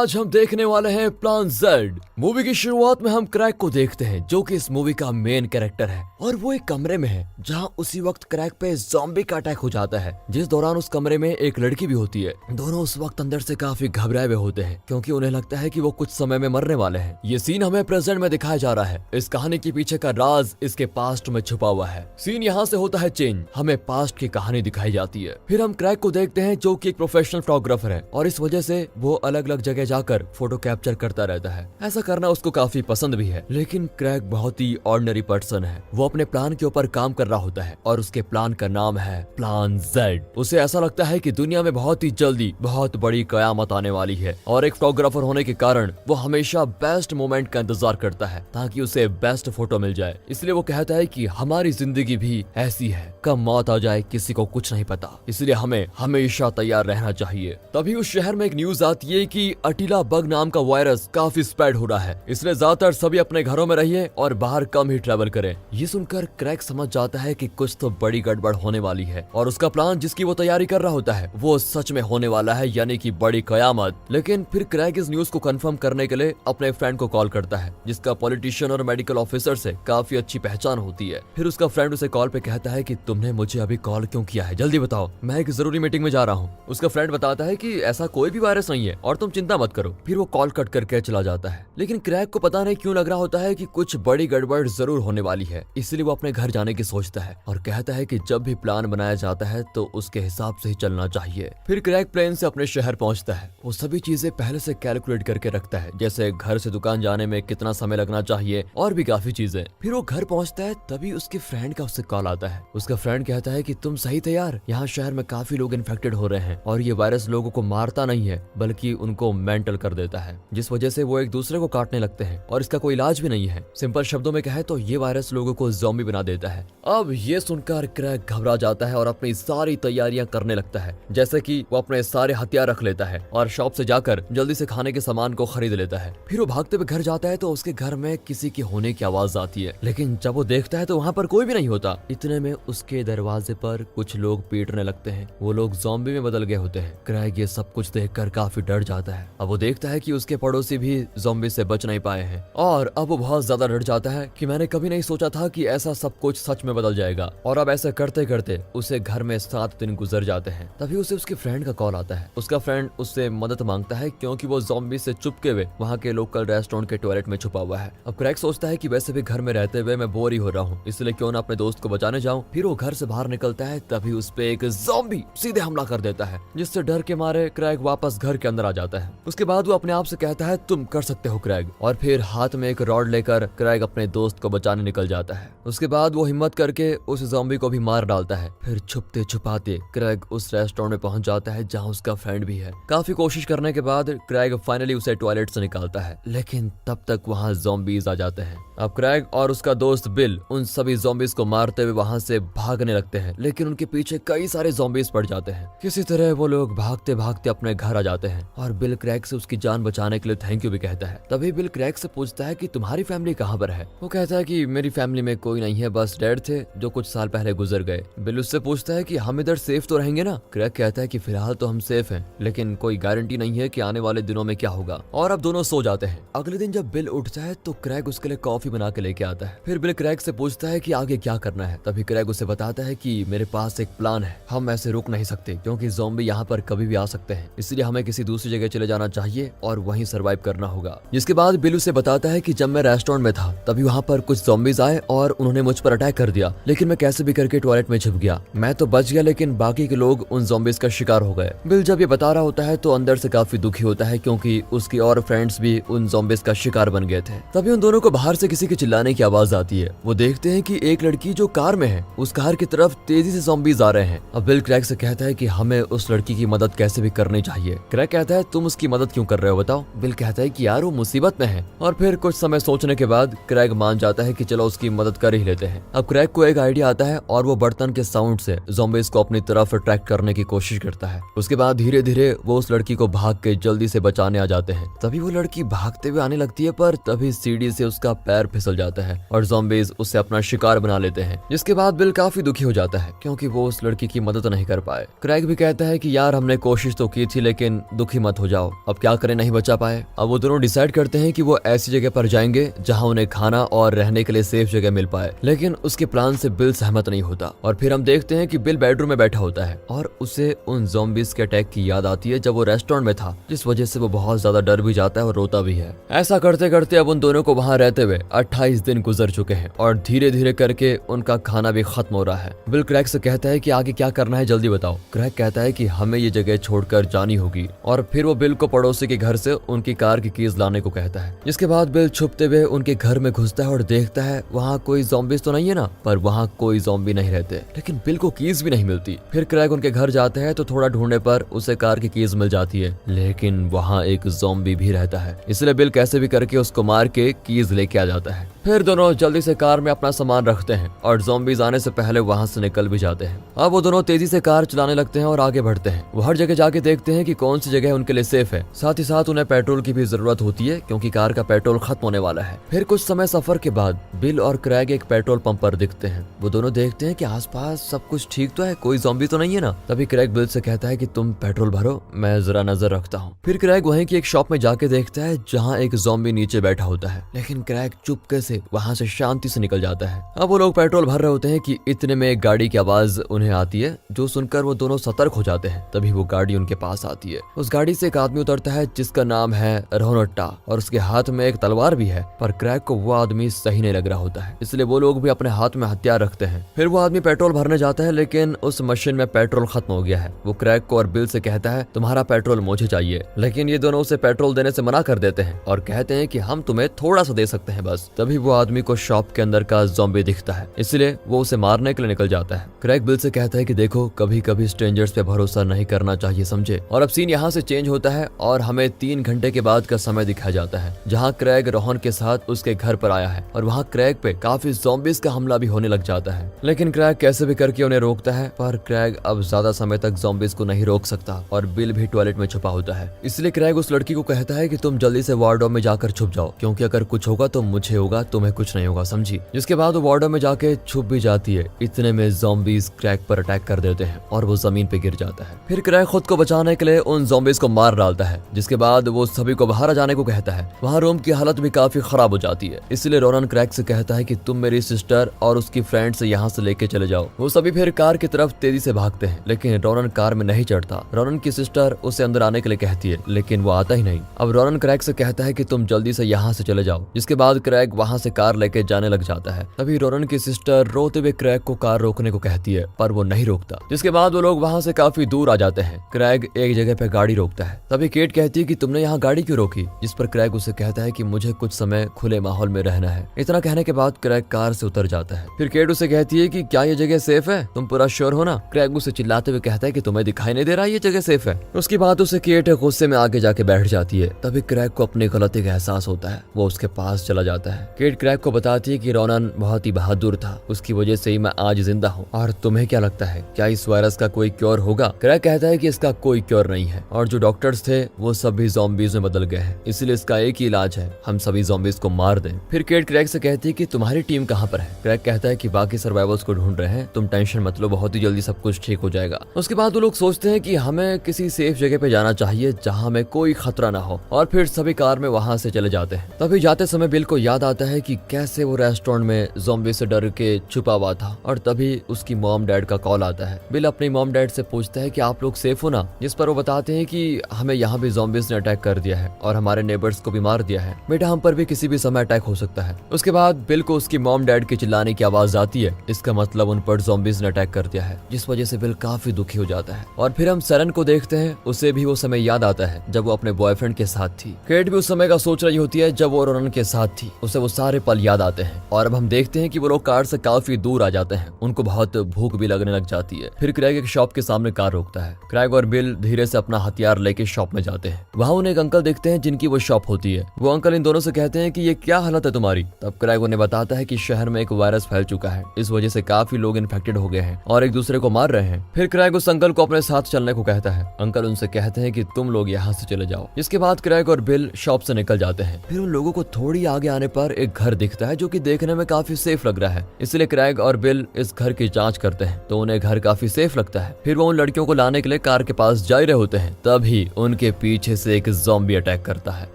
आज हम देखने वाले हैं प्लान जेड। मूवी की शुरुआत में हम क्रैक को देखते हैं जो कि इस मूवी का मेन कैरेक्टर है और वो एक कमरे में है जहां उसी वक्त क्रैक पे ज़ॉम्बी का अटैक हो जाता है, जिस दौरान उस कमरे में एक लड़की भी होती है। दोनों उस वक्त अंदर से काफी घबराए हुए होते हैं क्योंकि उन्हें लगता है कि वो कुछ समय में मरने वाले हैं। ये सीन हमें प्रेजेंट में दिखाया जा रहा है। इस कहानी के पीछे का राज इसके पास्ट में छुपा हुआ है। सीन यहाँ से होता है चेंज, हमें पास्ट की कहानी दिखाई जाती है। फिर हम क्रैक को देखते हैं जो कि एक प्रोफेशनल फोटोग्राफर है और इस वजह से वो अलग अलग जगह जाकर फोटो कैप्चर करता रहता है। ऐसा करना उसको काफी पसंद भी है, लेकिन क्रैक बहुत ही ऑर्डिनरी पर्सन है। वो अपने प्लान के ऊपर काम कर रहा होता है और उसके प्लान का नाम है प्लान जेड। उसे ऐसा लगता है कि दुनिया में बहुत ही जल्दी बहुत बड़ी कयामत आने वाली है और एक फोटोग्राफर होने के कारण वो हमेशा बेस्ट मोमेंट का इंतजार करता है ताकि उसे बेस्ट फोटो मिल जाए। इसलिए वो कहता है कि हमारी जिंदगी भी ऐसी है, कब मौत आ जाए किसी को कुछ नहीं पता, इसलिए हमें हमेशा तैयार रहना चाहिए। तभी उस शहर में एक न्यूज आती है कि अटिला बग नाम का वायरस काफी स्प्रेड हो रहा है, इसलिए ज्यादातर सभी अपने घरों में रहिए और बाहर कम ही ट्रेवल करें। ये सुनकर क्रैक समझ जाता है कि कुछ तो बड़ी गड़बड़ होने वाली है और उसका प्लान जिसकी वो तैयारी कर रहा होता है वो सच में होने वाला है, यानी कि बड़ी कयामत। लेकिन फिर क्रैक इस न्यूज को कंफर्म करने के लिए अपने फ्रेंड को कॉल करता है जिसका पॉलिटिशियन और मेडिकल ऑफिसर से काफी अच्छी पहचान होती है। फिर उसका फ्रेंड उसे कॉल पे कहता है कि तुमने मुझे अभी कॉल क्यों किया है, जल्दी बताओ, मैं एक जरूरी मीटिंग में जा रहा हूँ। उसका फ्रेंड बताता है कि ऐसा कोई भी वायरस नहीं है और तुम चिंता मत करो। फिर वो कॉल कट करके चला जाता है, लेकिन क्रैक को पता नहीं क्यों लग रहा होता है कि कुछ बड़ी गड़बड़ जरूर होने वाली है। इसलिए वो अपने घर जाने की सोचता है और कहता है कि जब भी प्लान बनाया जाता है तो उसके हिसाब से ही चलना चाहिए। फिर क्रैक प्लेन से अपने शहर पहुंचता है। वो सभी चीजें पहले से कैलकुलेट करके रखता है, जैसे घर से दुकान जाने में कितना समय लगना चाहिए और भी काफी चीजें। फिर वो घर पहुंचता है, तभी उसके फ्रेंड का उससे कॉल आता है। उसका फ्रेंड कहता है कि तुम सही थे यार, यहाँ शहर में काफी लोग इन्फेक्टेड हो रहे हैं और ये वायरस लोगों को मारता नहीं है बल्कि उनको मेंटल कर देता है, जिस वजह से वो एक दूसरे को काटने लगते हैं और इसका कोई इलाज भी नहीं है। सिंपल शब्दों में कहे तो ये वायरस लोगों को ज़ॉम्बी बना देता है। अब ये सुनकर क्रैक घबरा जाता है और अपनी सारी तैयारियां करने लगता है, जैसे कि वो अपने सारे हथियार रख लेता है और शॉप से जाकर जल्दी से खाने के सामान को खरीद लेता है। फिर वो भागते हुए घर जाता है तो उसके घर में किसी की होने की आवाज आती है, लेकिन जब वो देखता है तो वहाँ पर कोई भी नहीं होता। इतने में उसके दरवाजे पर कुछ लोग पीटने लगते हैं। वो लोग ज़ॉम्बी में बदल गए होते हैं। क्रैक ये सब कुछ देखकर काफी डर जाता है। अब वो देखता है कि उसके पड़ोसी भी ज़ॉम्बी से बच नहीं पाए हैं और अब वो बहुत ज्यादा डर जाता है कि मैंने कभी नहीं सोचा था कि ऐसा सब कुछ सच में बदल जाएगा। और अब ऐसे करते करते उसे घर में 7 दिन गुजर जाते हैं। तभी उसे उसके फ्रेंड का कॉल आता है। उसका फ्रेंड उससे मदद मांगता है क्योंकि वो ज़ॉम्बी से चुपके हुए वहाँ के लोकल रेस्टोरेंट के टॉयलेट में छुपा हुआ है। अब क्रैक सोचता है कि वैसे भी घर में रहते हुए मैं बोर ही हो रहा हूँ, इसलिए क्यों ना अपने दोस्त को बचाने जाऊँ। फिर वो घर से बाहर निकलता है, तभी उस पे एक ज़ॉम्बी सीधे हमला कर देता है, जिससे डर के मारे क्रैक वापस घर के अंदर आ जाता है। उसके बाद वो अपने आप से कहता है तुम कर सकते हो क्रैक, और फिर हाथ में एक रॉड लेकर क्रैक अपने दोस्त को बचाने निकल जाता है। उसके बाद वो हिम्मत करके उस ज़ॉम्बी को भी मार डालता है। फिर छुपते छुपाते क्रैक उस रेस्टोरेंट में पहुंच जाता है जहां उसका फ्रेंड भी है। काफी कोशिश करने के बाद क्रैक फाइनली उसे टॉयलेट से निकालता है, लेकिन तब तक वहां ज़ॉम्बीज आ जाते हैं। अब क्रैक और उसका दोस्त बिल उन सभी ज़ॉम्बीज को मारते हुए वहां से भागने लगते हैं, लेकिन उनके पीछे कई सारे ज़ॉम्बीज पड़ जाते हैं। किसी तरह वो लोग भागते भागते अपने घर आ जाते हैं और बिल क्रैक से उसकी जान बचाने के लिए थैंक यू भी कहता है। तभी बिल क्रैक से पूछता है कि तुम्हारी फैमिली कहाँ पर है। वो कहता है कि मेरी फैमिली में कोई नहीं है, बस डैड थे जो कुछ साल पहले गुजर गए। बिल उससे पूछता है कि हम इधर सेफ तो रहेंगे ना। क्रैक कहता है कि फिलहाल तो हम सेफ हैं, लेकिन कोई गारंटी नहीं है कि आने वाले दिनों में क्या होगा। और अब दोनों सो जाते हैं। अगले दिन जब बिल उठता है तो क्रैक उसके लिए कॉफी बना के लेके आता है। फिर बिल क्रैक से पूछता है कि आगे क्या करना है। तभी क्रैक उसे बताता है कि मेरे पास एक प्लान है, हम ऐसे रुक नहीं सकते क्योंकि ज़ॉम्बी यहाँ पर कभी भी आ सकते हैं, इसलिए हमें किसी दूसरी जगह चले जाना चाहिए और वहीं सर्वाइव करना होगा। जिसके बाद बिल उसे बताता है कि जब मैं रेस्टोरेंट में था तभी वहाँ पर कुछ ज़ॉम्बीज आए और उन्होंने मुझ पर अटैक कर दिया, लेकिन मैं कैसे भी करके टॉयलेट में छुप गया। मैं तो बच गया, लेकिन बाकी के लोग उन ज़ॉम्बीज का शिकार हो गए। बिल जब ये बता रहा होता है तो अंदर से काफी दुखी होता है क्योंकि उसकी और फ्रेंड्स भी उन ज़ॉम्बीज का शिकार बन गए थे। तभी उन दोनों को बाहर से किसी के चिल्लाने की आवाज आती है। वो देखते हैं कि एक लड़की जो कार में है उस कार की तरफ तेजी से ज़ॉम्बीज आ रहे हैं। अब बिल क्रैक से कहता है कि हमें उस लड़की की मदद कैसे भी करनी चाहिए। क्रैक कहता है तुम उसकी मदद क्यों कर रहे हो बताओ। बिल कहता है कि यार वो मुसीबत में है। और फिर कुछ समय सोचने के बाद क्रैक मान जाता है कि चलो उसकी मदद कर ही लेते हैं। अब क्रैक को एक आइडिया आता है और वो बर्तन के साउंड से ज़ॉम्बीज को अपनी तरफ अट्रैक्ट करने की कोशिश करता है। उसके बाद धीरे धीरे वो उस लड़की को भाग के जल्दी से बचाने आ जाते हैं। तभी वो लड़की भागते हुए आने लगती है, पर तभी सीढ़ी से उसका पैर फिसल जाता है और ज़ॉम्बीज उससे अपना शिकार बना लेते हैं। जिसके बाद बिल काफी दुखी हो जाता है क्योंकि वो उस लड़की की मदद नहीं कर पाए। क्रैक भी कहता है कि यार हमने कोशिश तो की थी, लेकिन दुखी मत हो जाओ, अब क्या करें, नहीं बचा पाए। अब वो दोनों डिसाइड करते हैं कि वो ऐसी जगह पर जाएंगे जहाँ उन्हें खाना और रहने के लिए सेफ जगह मिल पाए। लेकिन उसके प्लान से बिल सहमत नहीं होता और फिर हम देखते हैं कि बिल बेडरूम में बैठा होता है और उसे उन ज़ॉम्बीज़ के अटैक की याद आती है जब वो रेस्टोरेंट में था, जिस वजह से वो बहुत ज्यादा डर भी जाता है और रोता भी है। ऐसा करते करते अब उन दोनों को वहाँ रहते हुए 28 दिन गुजर चुके हैं और धीरे धीरे करके उनका खाना भी खत्म हो रहा है। बिल क्रैग से कहता है कि आगे क्या करना है, जल्दी बताओ। क्रैग कहता है कि हमें ये जगह छोड़कर जानी होगी और फिर वो बिल को पड़ोसी के घर से उनकी कार की कीज लाने को कहता है। जिसके बाद बिल छुपते हुए उनके घर में घुसता है और देखता है वहाँ कोई ज़ॉम्बीज़ तो नहीं है ना, पर वहाँ कोई ज़ॉम्बी नहीं रहते, लेकिन बिल को कीज भी नहीं मिलती। फिर क्रैग उनके घर जाते हैं तो थोड़ा ढूंढने पर उसे कार की कीज मिल जाती है, लेकिन वहाँ एक ज़ॉम्बी भी रहता है। इसलिए बिल कैसे भी करके उसको मार के कीज लेके आ जाता है। फिर दोनों जल्दी से कार में अपना सामान रखते हैं और ज़ॉम्बीज़ आने से पहले वहाँ से निकल भी जाते हैं। अब वो दोनों तेजी से कार चलाने लगते हैं और आगे बढ़ते हैं। वो हर जगह जाके देखते हैं कि कौन सी जगह उनके लिए सेफ है। साथ ही साथ उन्हें पेट्रोल की भी जरूरत होती है क्योंकि कार का पेट्रोल खत्म होने वाला है। फिर कुछ समय सफर के बाद बिल और क्रैग एक पेट्रोल पंप पर दिखते हैं। वो दोनों देखते हैं कि आसपास सब कुछ ठीक तो है, कोई ज़ॉम्बी तो नहीं है ना। तभी क्रैग बिल से कहता है कि तुम पेट्रोल भरो, मैं जरा नजर रखता हूँ। फिर क्रैग वहीं की एक शॉप में जाके देखता है जहाँ एक ज़ॉम्बी नीचे बैठा होता है, लेकिन क्रैग चुपके से वहाँ से शांति से निकल जाता है। अब वो लोग पेट्रोल भर रहे होते हैं कि इतने में एक गाड़ी की आवाज उन्हें आती है, जो सुनकर वो दोनों सतर्क हो जाते हैं। तभी वो गाड़ी उनके पास आती है। उस गाड़ी से एक आदमी उतरता है जिसका नाम है रोनट्टा और उसके हाथ में एक तलवार भी है, पर क्रैग को वो आदमी सही नहीं लग रहा होता है, इसलिए वो लोग भी अपने हाथ में हथियार रखते हैं। फिर वो आदमी पेट्रोल भरने जाता है, लेकिन उस मशीन में पेट्रोल खत्म हो गया है। वो क्रैग को और बिल से कहता है तुम्हारा पेट्रोल मुझे चाहिए, लेकिन ये दोनों उसे पेट्रोल देने से मना कर देते हैं और कहते हैं कि हम तुम्हें थोड़ा सा दे सकते हैं बस। तभी वो आदमी को शॉप के अंदर का ज़ॉम्बी दिखता है, इसलिए वो उसे मारने के लिए निकल जाता है। क्रैग बिल से कहता है कि देखो, कभी कभी स्ट्रेंजर्स पे भरोसा नहीं करना चाहिए, समझे। और अब सीन यहाँ से चेंज होता है और हमें 3 घंटे के बाद का समय दिखाया जाता है, जहाँ क्रैग रोहन के साथ उसके घर पर आया है और वहाँ क्रैग पे काफी ज़ॉम्बीज का हमला भी होने लग जाता है। लेकिन क्रैग कैसे भी करके उन्हें रोकता है, पर क्रैग अब ज्यादा समय तक ज़ॉम्बीज को नहीं रोक सकता और बिल भी टॉयलेट में छुपा होता है। इसलिए क्रैग उस लड़की को कहता है कि तुम जल्दी से वार्डरोब में जाकर छुप जाओ, क्योंकि अगर कुछ होगा तो मुझे होगा, तुम्हें कुछ नहीं होगा, समझी। जिसके बाद वो वार्डरोब में जाके छुप भी जाती है। इतने में ज़ॉम्बीज क्रैग पर अटैक कर देते हैं और वो जमीन पे गिर जाता है। फिर क्रैग खुद को बचाने के लिए उन ज़ॉम्बीज को मार डालता है, जिसके बाद वो सभी को बाहर आ जाने को कहता है। वहाँ रोम की हालत भी काफी खराब हो जाती है, इसलिए रोनन क्रैग से कहता है कि तुम मेरी सिस्टर और उसकी फ्रेंड से यहाँ से लेके चले जाओ। वो सभी फिर कार की तरफ तेजी से भागते हैं, लेकिन रोनन कार में नहीं चढ़ता। रोनन की सिस्टर उसे अंदर आने के लिए कहती है, लेकिन वो आता ही नहीं। अब रोनन क्रैग से कहता है कि तुम जल्दी से यहाँ से चले जाओ, जिसके बाद क्रैग वहाँ से कार लेके जाने लग जाता है। तभी रोनन की सिस्टर रोते हुए क्रैग को कार रोकने को कहती है, पर वो नहीं रोकता। जिसके बाद वो लोग वहाँ से काफी दूर आ जाते हैं। क्रैग एक जगह पे गाड़ी रोकता है। तभी केट कहती है कि तुमने यहाँ गाड़ी क्यों रोकी, जिस पर क्रैग उसे कहता है कि मुझे कुछ समय खुले माहौल में रहना है। इतना कहने के बाद क्रैग कार से उतर जाता है। फिर केट उसे कहती है कि क्या ये जगह सेफ है, तुम पूरा श्योर हो ना। क्रैग उसे चिल्लाते हुए कहता है कि तुम्हें दिखाई नहीं दे रहा ये जगह सेफ है। उसकी बात उसे केट गुस्से में आगे जाके बैठ जाती है। तभी क्रैग को अपनी गलती का एहसास होता है। वो उसके पास चला जाता है। केट क्रैग को बताती है कि रोनन बहुत ही बहादुर था, उसकी वजह से ही मैं आज जिंदा हूँ। और तुम्हें क्या लगता है, क्या इस वायरस का कोई क्योर होगा? क्रैग कहता है कि इसका कोई क्योर नहीं है और जो डॉक्टर्स थे वो सभी ज़ॉम्बीज में बदल गए हैं, इसलिए इसका एक ही इलाज है, हम सभी ज़ॉम्बीज को मार दें। फिर केट क्रैग से कहती है कि तुम्हारी टीम कहाँ पर है। क्रैग कहता है कि बाकी सर्वाइवर्स को ढूंढ रहे हैं, तुम टेंशन मत लो, बहुत ही जल्दी सब कुछ ठीक हो जाएगा। उसके बाद वो लोग सोचते हैं कि हमें किसी सेफ जगह पे जाना चाहिए जहाँ हमें कोई खतरा ना हो, और फिर सभी कार में वहाँ से चले जाते हैं। तभी जाते समय बिल को याद आता है कि कैसे वो रेस्टोरेंट में ज़ॉम्बी से डर के छुपा हुआ था, और तभी उसकी मॉम डैड का कॉल आता है। बिल अपनी मॉम डैड से पूछता है कि आप लोग सेफ हो ना, जिस पर वो बताते हैं कि हमें यहाँ भी ज़ॉम्बीज ने अटैक कर दिया है और हमारे नेबर्स को भी मार दिया है, बेटा हम पर भी किसी भी समय अटैक हो सकता है। उसके बाद बिल को उसकी मॉम डैड के चिल्लाने की आवाज आती है, इसका मतलब उन पर ज़ॉम्बीज ने अटैक कर दिया है, जिस वजह से बिल काफी दुखी हो जाता है। और फिर हम सरन को देखते हैं, उसे भी वो समय याद आता है जब वो अपने बॉयफ्रेंड के साथ थी। केट भी उस समय का सोच रही होती है जब वो रोनन के साथ थी, उसे वो सारे पल याद आते हैं। और अब हम देखते हैं कि वो लोग कार से काफी दूर आ जाते हैं, उनको बहुत भूख भी लगने लग जाती है। फिर क्रैग एक शॉप के सामने कार रोकता है। क्रैग और बिल धीरे से अपना हथियार लेके शॉप में जाते हैं। वहाँ उन्हें एक अंकल देखते हैं जिनकी वो शॉप होती है। वो अंकल इन दोनों से कहते हैं कि ये क्या हालत है तुम्हारी। तब क्रैग उन्हें बताता है कि शहर में एक वायरस फैल चुका है, इस वजह से काफी लोग इन्फेक्टेड हो गए हैं और एक दूसरे को मार रहे हैं। फिर क्रैग उस अंकल को अपने साथ चलने को कहता है। अंकल उनसे कहते हैं कि तुम लोग यहाँ से चले जाओ। इसके बाद क्रैग और बिल शॉप से निकल जाते हैं। फिर उन लोगों को थोड़ी आगे आने पर एक घर दिखता है जो कि देखने में काफी सेफ लग रहा है। इसलिए क्रैग और बिल इस घर की जांच करते हैं तो उन्हें घर काफी सेफ लगता है। फिर वो उन लड़कियों को लाने के लिए कार के पास जा रहे होते हैं, तभी उनके पीछे से एक ज़ॉम्बी अटैक करता है।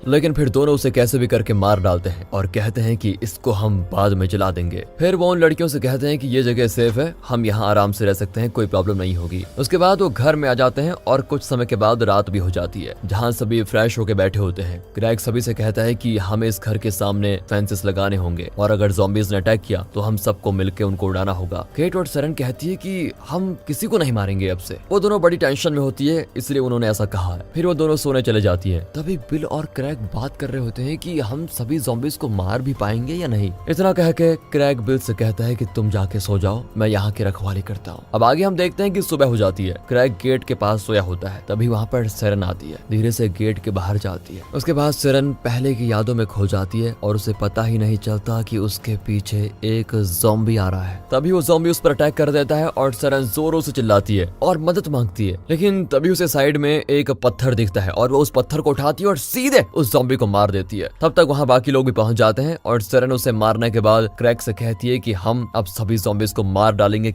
लेकिन फिर दोनों उसे कैसे भी करके मार डालते हैं और कहते हैं कि इसको हम बाद में जला देंगे। फिर वो उन लड़कियों से कहते हैं कि ये जगह सेफ है, हम यहाँ आराम से रह सकते हैं, कोई प्रॉब्लम नहीं होगी। उसके बाद वो घर में आ जाते हैं और कुछ समय के बाद रात भी हो जाती है, जहाँ सभी फ्रेश होके बैठे होते हैं। क्रैग सभी से कहता है कि हमें इस घर के सामने फेंसेस लगाने होंगे और अगर ज़ॉम्बीज ने अटैक किया तो हम सबको मिलकर उनको उड़ाना होगा। केट और सरन कहती है कि हम किसी को नहीं मारेंगे अब से। वो दोनों बड़ी टेंशन में होती है, इसलिए उन्होंने ऐसा कहा है। फिर वो दोनों सोने चले जाती है। तभी बिल और क्रैग बात कर रहे होते हैं कि हम सभी ज़ॉम्बीज को मार भी पाएंगे या नहीं। इतना कह के क्रैग बिल से कहता है कि तुम जाके सो जाओ, मैं यहाँ की रखवाली करता हूँ। अब आगे हम देखते हैं कि सुबह हो जाती है। क्रैग गेट के पास सोया होता है, तभी वहाँ पर सरन आती है, धीरे से गेट के बाहर जाती है। उसके बाद सरन पहले की यादों में खो जाती है और उसे पता ही नहीं चलता कि उसके पीछे एक ज़ॉम्बी आ रहा है। तभी वो ज़ॉम्बी उस पर अटैक कर देता है और सरन जोरों से चिल्लाती है और मदद मांगती है। लेकिन तभी उसे साइड में एक पत्थर दिखता है और वो उस पत्थर को उठाती है और सीधे उस ज़ॉम्बी को मार देती है। तब तक वहाँ बाकी लोग भी पहुंच जाते हैं और सरन उसे मारने के बाद क्रैग से कहती है कि हम अब सभी ज़ॉम्बीज को मार डालेंगे।